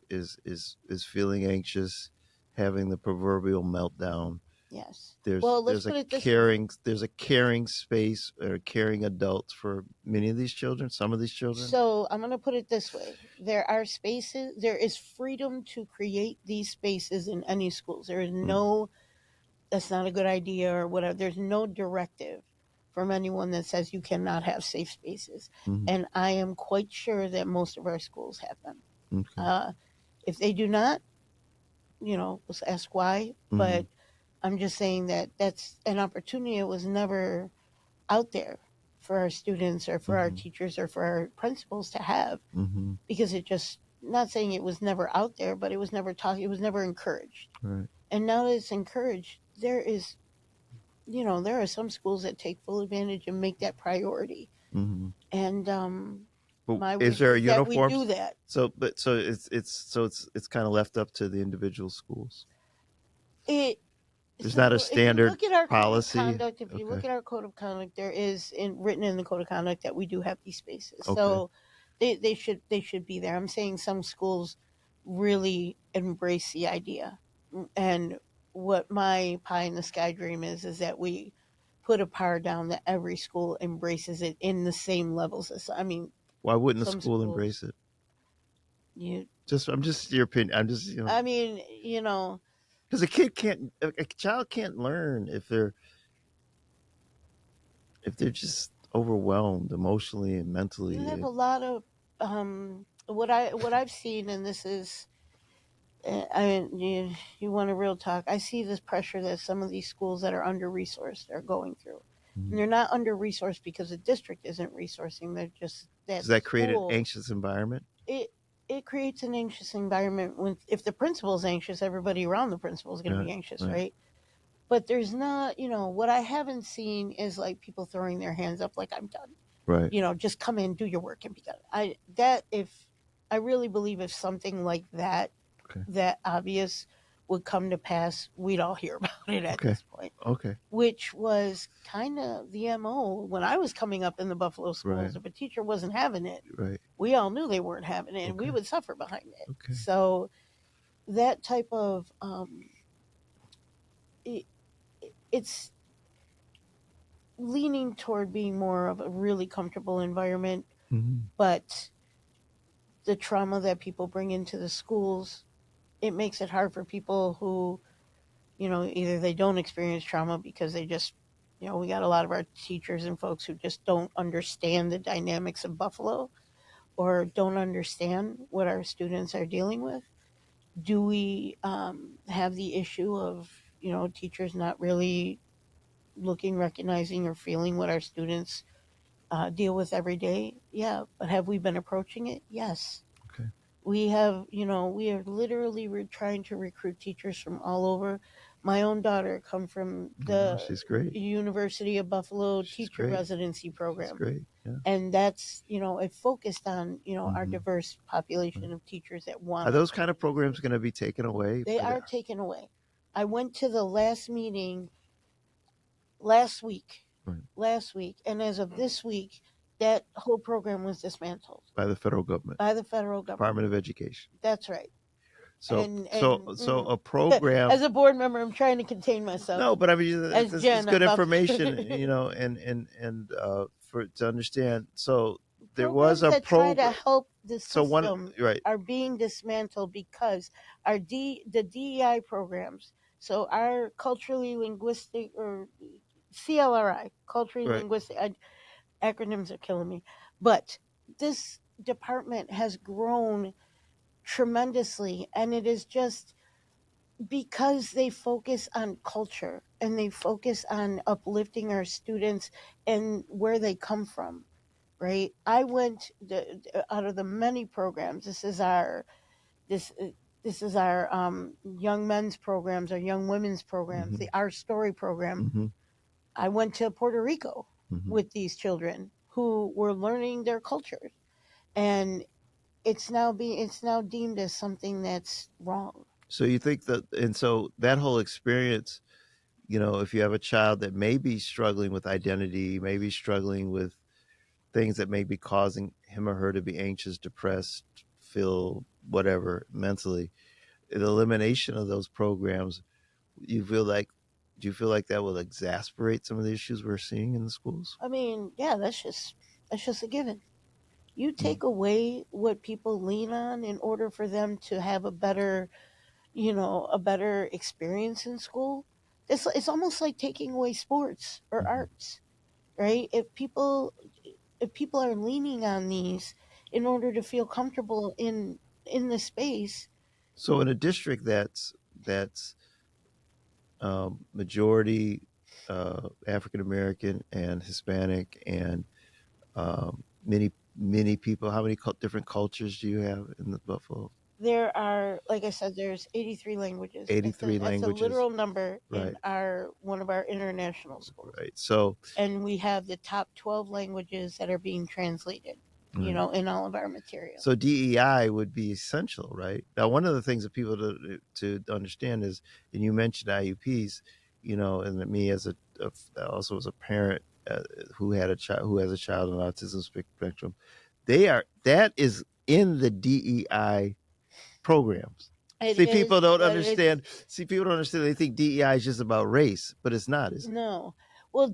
S1: feeling anxious, having the proverbial meltdown.
S2: Yes.
S1: There's
S2: Well, let's
S1: there's a
S2: put it this way.
S1: caring space or caring adults for many of these children. Some of these children.
S2: So I'm going to put it this way. There are spaces, there is freedom to create these spaces in any schools. There is
S1: Mm.
S2: no, that's not a good idea or whatever. There's no directive from anyone that says you cannot have safe spaces.
S1: Mm-hmm.
S2: And I am quite sure that most of our schools have them.
S1: Okay.
S2: If they do not, let's ask why.
S1: Mm-hmm.
S2: But I'm just saying that that's an opportunity that was never out there for our students or for our
S1: Mm-hmm.
S2: teachers or for our principals to have,
S1: Mm-hmm.
S2: because it just, not saying it was never out there, but it was never taught, it was never encouraged.
S1: Right.
S2: And now that it's encouraged, there are some schools that take full advantage and make that priority.
S1: Mm-hmm.
S2: And
S1: But
S2: my
S1: is
S2: wish
S1: there a
S2: is that we
S1: uniform?
S2: do that.
S1: So it's kind of left up to the individual schools.
S2: It
S1: There's
S2: So
S1: not a
S2: if you
S1: standard
S2: look at our
S1: policy.
S2: code of conduct, if you
S1: Okay.
S2: look at our code of conduct, there is written in the code of conduct that we do have these spaces.
S1: Okay.
S2: So they should be there. I'm saying some schools really embrace the idea, and what my pie in the sky dream is that we put a par down that every school embraces it in the same levels as. I mean,
S1: Why wouldn't the
S2: some
S1: school
S2: schools
S1: embrace it?
S2: you.
S1: I'm just your opinion. I'm just
S2: I mean,
S1: because a child can't learn if they're just overwhelmed emotionally and mentally.
S2: you have a lot of what I've seen, and this is. I mean, you want a real talk. I see this pressure that some of these schools that are under resourced are going through. And they're not under resourced because the district isn't resourcing. They're just that
S1: Does that create an
S2: school.
S1: anxious environment?
S2: It creates an anxious environment when if the principal's anxious, everybody around the principal is going to
S1: Right,
S2: be anxious,
S1: right.
S2: right? But there's not, what I haven't seen is like people throwing their hands up like I'm done.
S1: Right.
S2: Just come in, do your work, and be done. I really believe if something like that
S1: Okay.
S2: that obvious would come to pass, we'd all hear about it at
S1: Okay.
S2: this point,
S1: Okay.
S2: which was kind of the MO when I was coming up in the Buffalo
S1: Right.
S2: schools. If a teacher wasn't having it,
S1: Right.
S2: we all knew they weren't having it, and we
S1: Okay.
S2: would suffer behind it.
S1: Okay.
S2: So that type of it, it's leaning toward being more of a really comfortable environment,
S1: Mm-hmm.
S2: but the trauma that people bring into the schools, it makes it hard for people who, either they don't experience trauma because they just, we got a lot of our teachers and folks who just don't understand the dynamics of Buffalo or don't understand what our students are dealing with. Do we have the issue of, teachers not really looking, recognizing, or feeling what our students deal with every day? Yeah, but have we been approaching it? Yes.
S1: Okay.
S2: We have, we are literally trying to recruit teachers from all over. My own daughter come from
S1: Yeah,
S2: the
S1: she's great.
S2: University of Buffalo
S1: She's
S2: teacher
S1: great.
S2: residency
S1: She's
S2: program.
S1: great. Yeah.
S2: And that's, it focused on, our
S1: Mm-hmm.
S2: diverse population
S1: Right.
S2: of teachers that
S1: Are
S2: want to
S1: those kind of
S2: change.
S1: programs going to be taken away
S2: They
S1: by the?
S2: are taken away. I went to the last meeting last week,
S1: Right.
S2: and as of this week, that whole program was dismantled
S1: By the federal government,
S2: by the federal
S1: Department
S2: government.
S1: of Education.
S2: That's right.
S1: So
S2: And
S1: so
S2: and
S1: so a program.
S2: as a board member, I'm trying to contain myself.
S1: No, but I mean
S2: As
S1: this is
S2: Jen,
S1: good
S2: I'm about
S1: information,
S2: to
S1: and for to understand. So there was
S2: programs
S1: a
S2: that try to
S1: program.
S2: help the
S1: So one
S2: system
S1: right.
S2: are being dismantled because the DEI programs. So our culturally linguistic or CLRI, culturally
S1: Right.
S2: linguistic acronyms are killing me, but this department has grown tremendously, and it is just because they focus on culture and they focus on uplifting our students and where they come from, right? I went out of the many programs. This this is our young men's programs, our young women's programs,
S1: Mm-hmm.
S2: the Our Story program.
S1: Mm-hmm.
S2: I went to Puerto Rico
S1: Mm-hmm.
S2: with these children who were learning their cultures, and it's now deemed as something that's wrong.
S1: So you think that, and so that whole experience, if you have a child that may be struggling with identity, maybe struggling with things that may be causing him or her to be anxious, depressed, feel whatever mentally, the elimination of those programs, you feel like, do you feel like that will exasperate some of the issues we're seeing in the schools?
S2: I mean, yeah, that's just a given. You
S1: Mm.
S2: take away what people lean on in order for them to have a better experience in school. It's almost like taking away sports or
S1: Mhm.
S2: arts, right? If people are leaning on these in order to feel comfortable in the space.
S1: So in a district that's majority African American and Hispanic and many people, how many different cultures do you have in the Buffalo?
S2: There are, like I said, there's 83 languages. That's a
S1: 83
S2: that's a
S1: languages.
S2: literal number in
S1: Right.
S2: our one of our international schools.
S1: Right. So
S2: And we have the top 12 languages that are being translated,
S1: right.
S2: in all of our material.
S1: So DEI would be essential, right? Now, one of the things that people to understand is, and you mentioned IUPs, and me as also as a parent who had a child who has a child on autism spectrum, that is in the DEI programs.
S2: It
S1: See, people
S2: is,
S1: don't
S2: but it's
S1: understand. See, people don't understand. They think DEI is just about race, but it's not, is it?
S2: no. Well,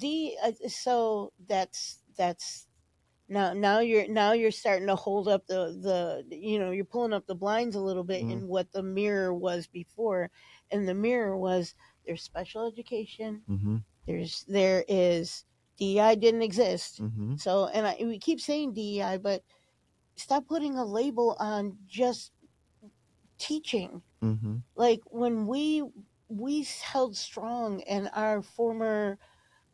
S2: so that's now you're starting to hold up you're pulling up the blinds a little bit
S1: Mm-hmm.
S2: in what the mirror was before, and the mirror was there's special education,
S1: Mm-hmm.
S2: there is DEI didn't exist.
S1: Mm-hmm.
S2: So, and we keep saying DEI, but stop putting a label on just teaching.
S1: Mm-hmm.
S2: Like when we held strong, and our former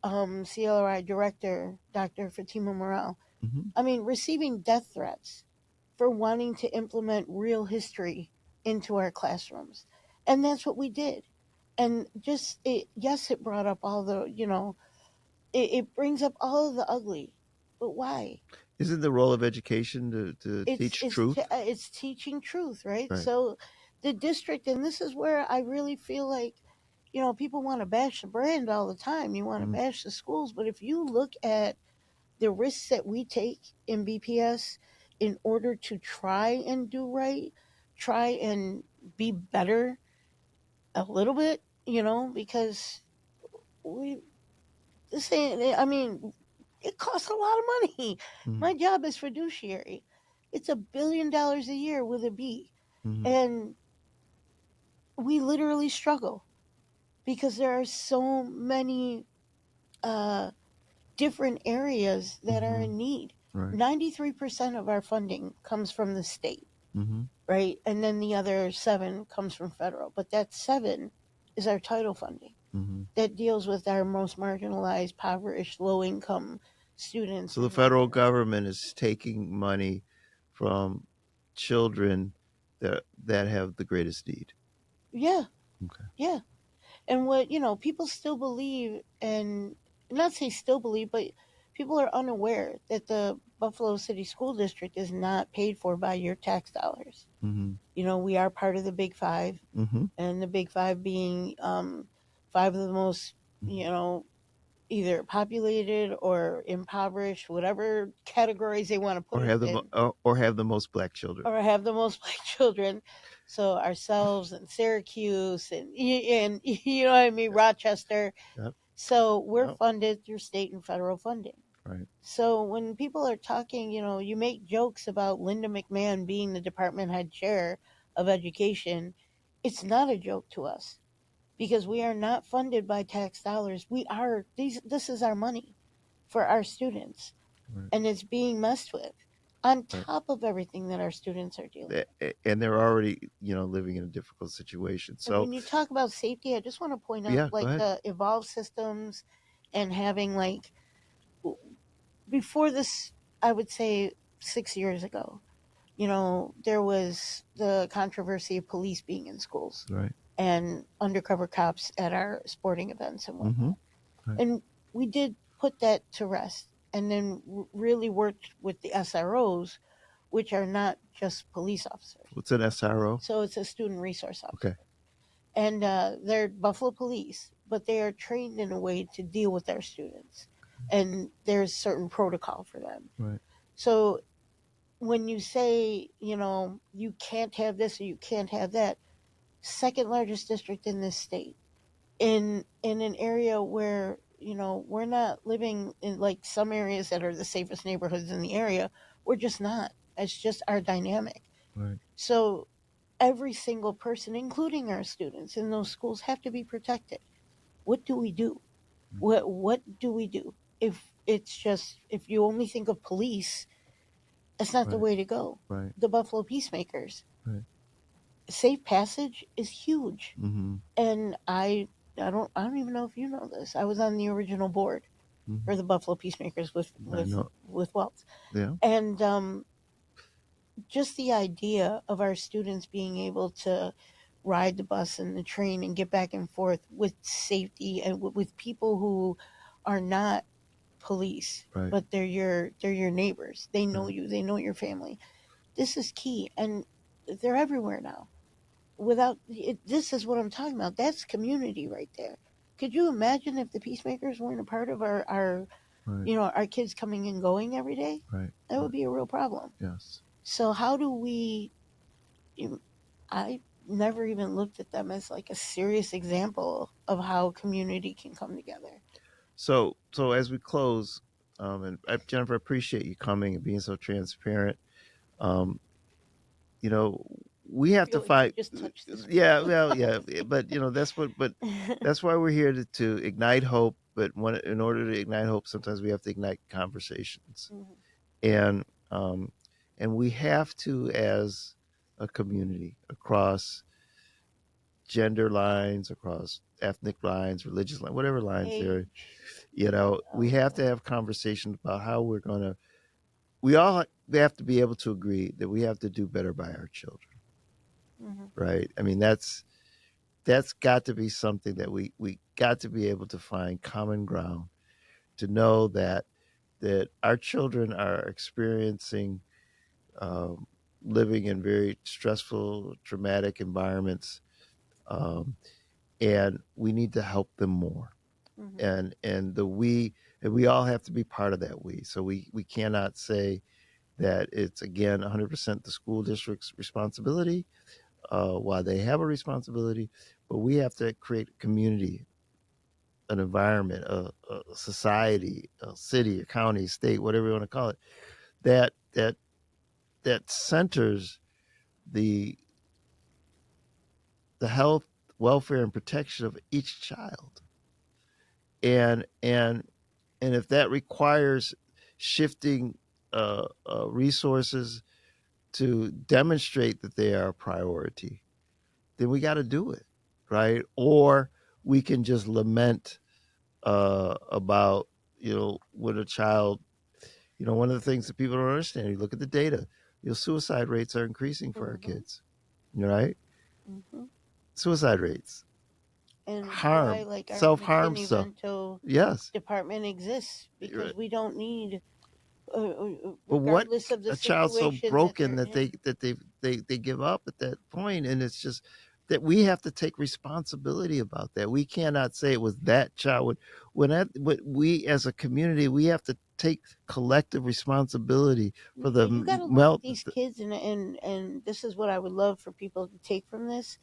S2: CLRI director, Dr. Fatima Morel,
S1: Mm-hmm.
S2: I mean, receiving death threats for wanting to implement real history into our classrooms. And that's what we did. And yes, it brought up all it brings up all of the ugly. But why?
S1: Isn't the role of education to
S2: It's
S1: teach
S2: it's
S1: truth?
S2: it's teaching truth, right?
S1: Right.
S2: So the district, and this is where I really feel like, people want to bash the brand all the time. You want to
S1: Mm,
S2: bash the schools, but if you look at the risks that we take in BPS in order to try and do right, try and be better a little bit, because we this ain't. I mean, it costs a lot of money.
S1: mm,
S2: My job is fiduciary. It's $1 billion a year with a B,
S1: mm,
S2: and we literally struggle because there are so many uh, different areas that are
S1: mm,
S2: in need.
S1: right.
S2: 93% of our funding comes from the state,
S1: Mm,
S2: right? And then the other seven comes from federal. But that seven is our title funding
S1: mm.
S2: that deals with our most marginalized, impoverished, low income students
S1: So the
S2: and
S1: federal
S2: whatnot.
S1: government is taking money from children that have the greatest need.
S2: Yeah,
S1: Okay.
S2: yeah. And what, people still believe, and not say still believe, but people are unaware that the Buffalo City School District is not paid for by your tax dollars.
S1: Mm,
S2: We are part of the Big Five,
S1: mm,
S2: and the Big Five being five of the most, you know, either populated or impoverished, whatever categories they want to put
S1: or
S2: us
S1: have
S2: in,
S1: or have the most black children.
S2: or have the most black children. So ourselves and Syracuse and you know what I mean, Rochester.
S1: Yep.
S2: So we're
S1: Yep.
S2: funded through state and federal funding.
S1: Right.
S2: So when people are talking, you make jokes about Linda McMahon being the department head chair of education. It's not a joke to us because we are not funded by tax dollars. This is our money for our students,
S1: Right.
S2: and it's being messed with on
S1: Right.
S2: top of everything that our students are dealing with.
S1: And they're already living in a difficult situation.
S2: And
S1: So
S2: when you talk about safety, I just want to point out
S1: yeah, go
S2: like
S1: ahead.
S2: the evolved systems and having like before this, I would say 6 years ago, there was the controversy of police being in schools
S1: Right.
S2: and undercover cops at our sporting events and
S1: Mm-hmm.
S2: whatnot.
S1: Right.
S2: And we did put that to rest and then really worked with the SROs, which are not just police officers.
S1: What's an SRO?
S2: So it's a student resource
S1: Okay.
S2: officer. And they're Buffalo police, but they are trained in a way to deal with their students. And there's certain protocol for them.
S1: Right.
S2: So when you say, you can't have this or you can't have that, second largest district in this state, in an area where, we're not living in like some areas that are the safest neighborhoods in the area. We're just not. It's just our dynamic.
S1: Right.
S2: So every single person, including our students in those schools, have to be protected. What do we do? What do we do? If you only think of police, that's not the
S1: Right.
S2: way to go.
S1: Right.
S2: The Buffalo Peacemakers,
S1: Right.
S2: safe passage is huge.
S1: Mm-hmm.
S2: And I don't even know if you know this. I was on the original board
S1: Mm-hmm.
S2: for the Buffalo Peacemakers with
S1: I
S2: with
S1: know.
S2: with Welts.
S1: Yeah.
S2: And just the idea of our students being able to ride the bus and the train and get back and forth with safety and with people who are not police,
S1: Right.
S2: but they're your neighbors. They know
S1: Right.
S2: you. They know your family. This is key, and they're everywhere now. Without it, this is what I'm talking about. That's community right there. Could you imagine if the peacemakers weren't a part of our
S1: Right.
S2: our kids coming and going every day?
S1: Right.
S2: That would
S1: Right.
S2: be a real problem.
S1: Yes.
S2: So how do we? I never even looked at them as like a serious example of how community can come together.
S1: So as we close, and Jennifer, I appreciate you coming and being so transparent. Um, you know, we
S2: I
S1: have to
S2: feel like you
S1: fight.
S2: just touched the
S1: Yeah,
S2: screen.
S1: well, yeah, but that's why we're here to ignite hope. But in order to ignite hope, sometimes we have to ignite conversations,
S2: Mhm.
S1: and and we have to, as a community, across gender lines, across ethnic lines, religious lines, whatever lines there,
S2: Age.
S1: we have to have conversations about how we're going to. We all have to be able to agree that we have to do better by our children,
S2: Mm-hmm.
S1: right? I mean, that's got to be something that we got to be able to find common ground to know that our children are experiencing um, living in very stressful, traumatic environments, um, and we need to help them more.
S2: Mm-hmm.
S1: And we all have to be part of that we. So we cannot say that it's again 100% the school district's responsibility, while they have a responsibility, but we have to create a community, an environment, a society, a city, a county, state, whatever you want to call it, that centers the health, welfare, and protection of each child. And if that requires shifting resources to demonstrate that they are a priority, then we got to do it, right? Or we can just lament about, when a child, one of the things that people don't understand, you look at the data, suicide rates are increasing for our
S2: Mm-hmm.
S1: kids, right?
S2: Mm-hmm.
S1: Suicide rates,
S2: And it's why,
S1: harm,
S2: like, our
S1: self harm stuff.
S2: missing-evento
S1: Yes.
S2: department exists, because we don't need,
S1: But what,
S2: regardless of the
S1: a child so
S2: situation that
S1: broken
S2: they're
S1: that
S2: in.
S1: they give up at that point, and it's just that we have to take responsibility about that. We cannot say it was that child. When we as a community, we have to take collective responsibility for
S2: Yeah,
S1: the
S2: you got to look at
S1: melt.
S2: these kids, and this is what I would love for people to take from this.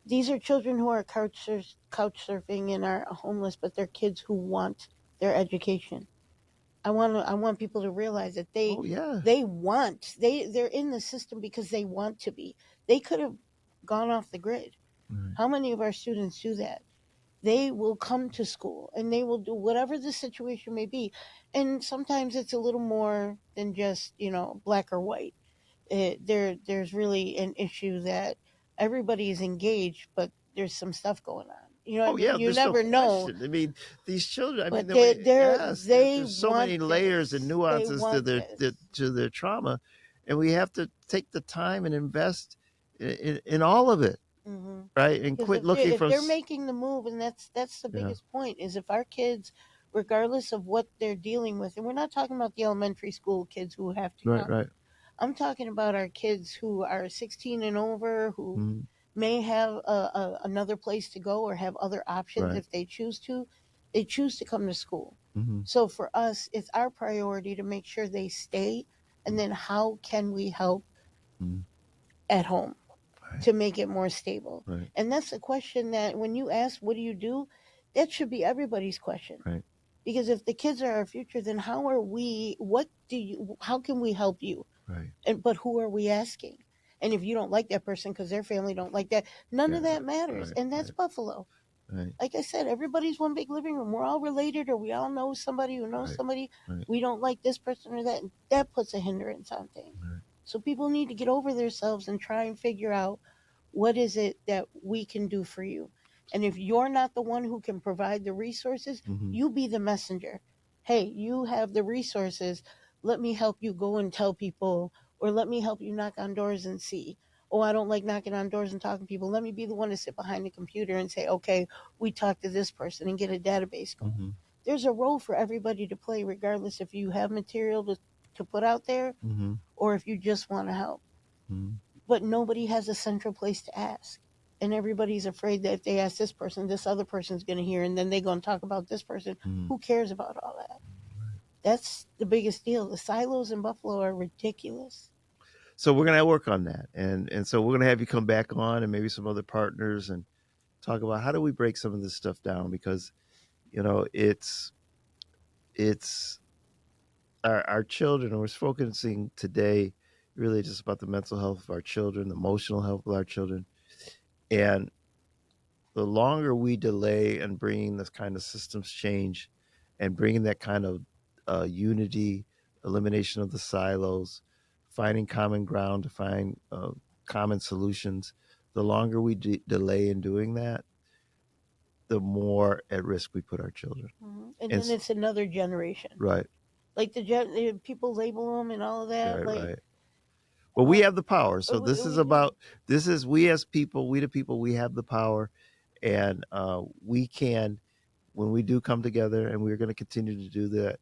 S2: These are children who are couch surfing and are homeless, but they're kids who want their education. I want people to realize that
S1: Oh yeah.
S2: they're in the system because they want to be. They could have gone off the grid.
S1: Right.
S2: How many of our students do that? They will come to school and they will do whatever the situation may be. And sometimes it's a little more than just, black or white. There's really an issue that everybody is engaged, but there's some stuff going on. You know what I
S1: Oh
S2: mean?
S1: yeah,
S2: You
S1: there's no
S2: never know,
S1: question. I mean, these children. I mean,
S2: but they
S1: yes,
S2: they
S1: there's so
S2: want
S1: many layers and
S2: this. They
S1: nuances to
S2: want this.
S1: their trauma, and we have to take the time and invest in all of it,
S2: Hmm.
S1: right? And
S2: Because
S1: quit
S2: if they're
S1: looking
S2: if
S1: from.
S2: they're making the move, and that's the
S1: Yeah.
S2: biggest point, is if our kids, regardless of what they're dealing with, and we're not talking about the elementary school kids who have to
S1: Right.
S2: come.
S1: Right.
S2: I'm talking about our kids who are 16 and over, who
S1: Mm-hmm.
S2: may have another place to go or have other options
S1: Right.
S2: if they choose to. They choose to come to school.
S1: Mm-hmm.
S2: So for us, it's our priority to make sure they stay. And then how can we help
S1: Mm-hmm.
S2: at home
S1: Right.
S2: to make it more stable?
S1: Right.
S2: And that's the question that when you ask, what do you do? That should be everybody's question.
S1: Right.
S2: Because if the kids are our future, then how can we help you?
S1: Right.
S2: But who are we asking? And if you don't like that person because their family don't like that, none
S1: Yeah.
S2: of that matters.
S1: Right.
S2: And that's
S1: Right.
S2: Buffalo.
S1: Right.
S2: Like I said, everybody's one big living room. We're all related, or we all know somebody who knows
S1: Right.
S2: somebody.
S1: Right.
S2: We don't like this person or that. That puts a hindrance on things.
S1: Right.
S2: So people need to get over themselves and try and figure out, what is it that we can do for you. And if you're not the one who can provide the resources,
S1: Mm-hmm.
S2: you be the messenger. Hey, you have the resources. Let me help you go and tell people, or let me help you knock on doors and see. Oh, I don't like knocking on doors and talking to people. Let me be the one to sit behind the computer and say, okay, we talked to this person and get a database going.
S1: Mm-hmm.
S2: There's a role for everybody to play, regardless if you have material to put out there
S1: Mm-hmm.
S2: or if you just want to help.
S1: Mm-hmm.
S2: But nobody has a central place to ask. And everybody's afraid that if they ask this person, this other person's going to hear, and then they're going to talk about this person.
S1: Mm-hmm.
S2: Who cares about all that? That's the biggest deal. The silos in Buffalo are ridiculous.
S1: So we're gonna work on that, and so we're gonna have you come back on, and maybe some other partners, and talk about how do we break some of this stuff down, because it's our children, and we're focusing today really just about the mental health of our children, the emotional health of our children, and the longer we delay in bringing this kind of systems change and bringing that kind of unity, elimination of the silos, finding common ground to find common solutions, the longer we delay in doing that, the more at risk we put our children.
S2: Mm-hmm. And
S1: And
S2: then it's another generation.
S1: right,
S2: Like people label them and all of that.
S1: right,
S2: Like,
S1: right. Well, we have the power. So this is
S2: we do.
S1: about, this is we as people, we the people, we have the power, and we can, when we do come together, and we're going to continue to do that,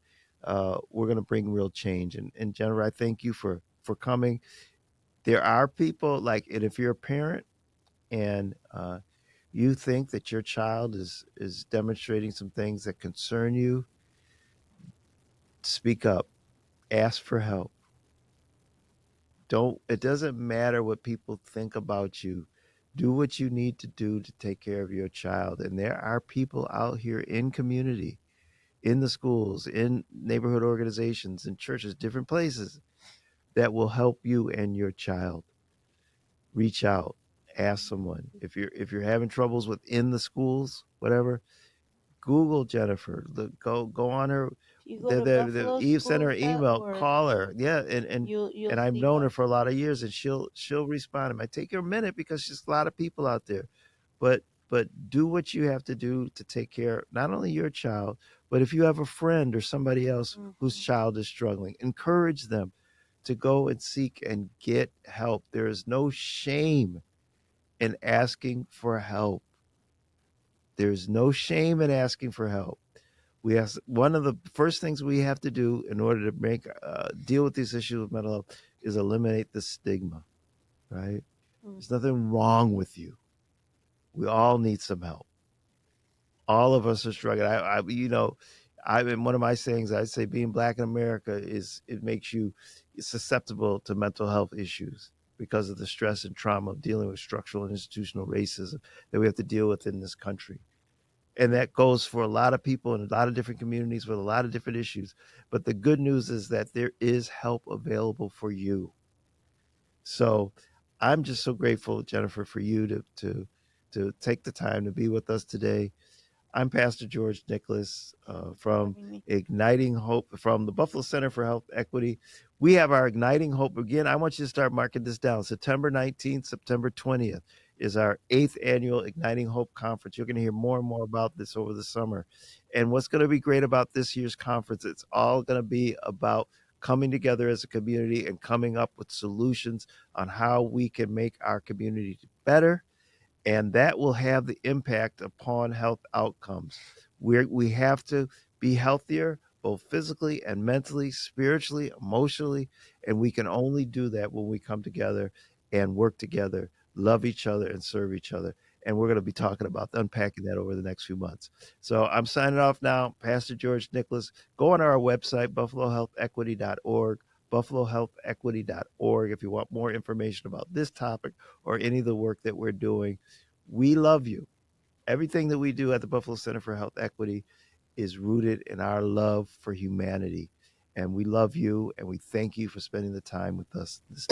S1: we're going to bring real change. And Jennifer, I thank you for coming. There are people like, and if you're a parent and you think that your child is demonstrating some things that concern you, speak up, ask for help. Don't, it doesn't matter what people think about you. Do what you need to do to take care of your child. And there are people out here in community, in the schools, in neighborhood organizations, in churches, different places that will help you and your child. Reach out, ask someone. If you're having troubles within the schools, whatever, Google Jennifer. Go on her.
S2: If you go
S1: The
S2: to
S1: Eve send her an email.
S2: buffaloschools.org,
S1: Call her. Yeah,
S2: you'll
S1: and I've
S2: see
S1: known her
S2: more.
S1: for a lot of years, and she'll respond. It might take her a minute because there's a lot of people out there, but do what you have to do to take care not only your child, but if you have a friend or somebody else whose
S2: Hmm.
S1: child is struggling, encourage them to go and seek and get help. There is no shame in asking for help. There's no shame in asking for help. We have one of the first things we have to do in order to make deal with these issues of mental health is eliminate the stigma. Right? There's
S2: Hmm.
S1: nothing wrong with you. We all need some help. All of us are struggling. I in one of my sayings, I say being black in America is it makes you susceptible to mental health issues because of the stress and trauma of dealing with structural and institutional racism that we have to deal with in this country. And that goes for a lot of people in a lot of different communities with a lot of different issues. But the good news is that there is help available for you. So I'm just so grateful, Jennifer, for you to take the time to be with us today. I'm Pastor George Nicholas
S2: Thank you for
S1: from
S2: having me.
S1: Igniting Hope from the Buffalo Center for Health Equity. We have our Igniting Hope again. I want you to start marking this down. September 19th, September 20th is our 8th annual Igniting Hope conference. You're going to hear more and more about this over the summer. And what's going to be great about this year's conference, it's all going to be about coming together as a community and coming up with solutions on how we can make our community better, and that will have the impact upon health outcomes. We have to be healthier, both physically and mentally, spiritually, emotionally, and we can only do that when we come together and work together, love each other, and serve each other. And we're going to be talking about unpacking that over the next few months. So I'm signing off now. Pastor George Nicholas. Go on our website, buffalohealthequity.org, buffalohealthequity.org, if you want more information about this topic or any of the work that we're doing. We love you. Everything that we do at the Buffalo Center for Health Equity is rooted in our love for humanity. And we love you and we thank you for spending the time with us this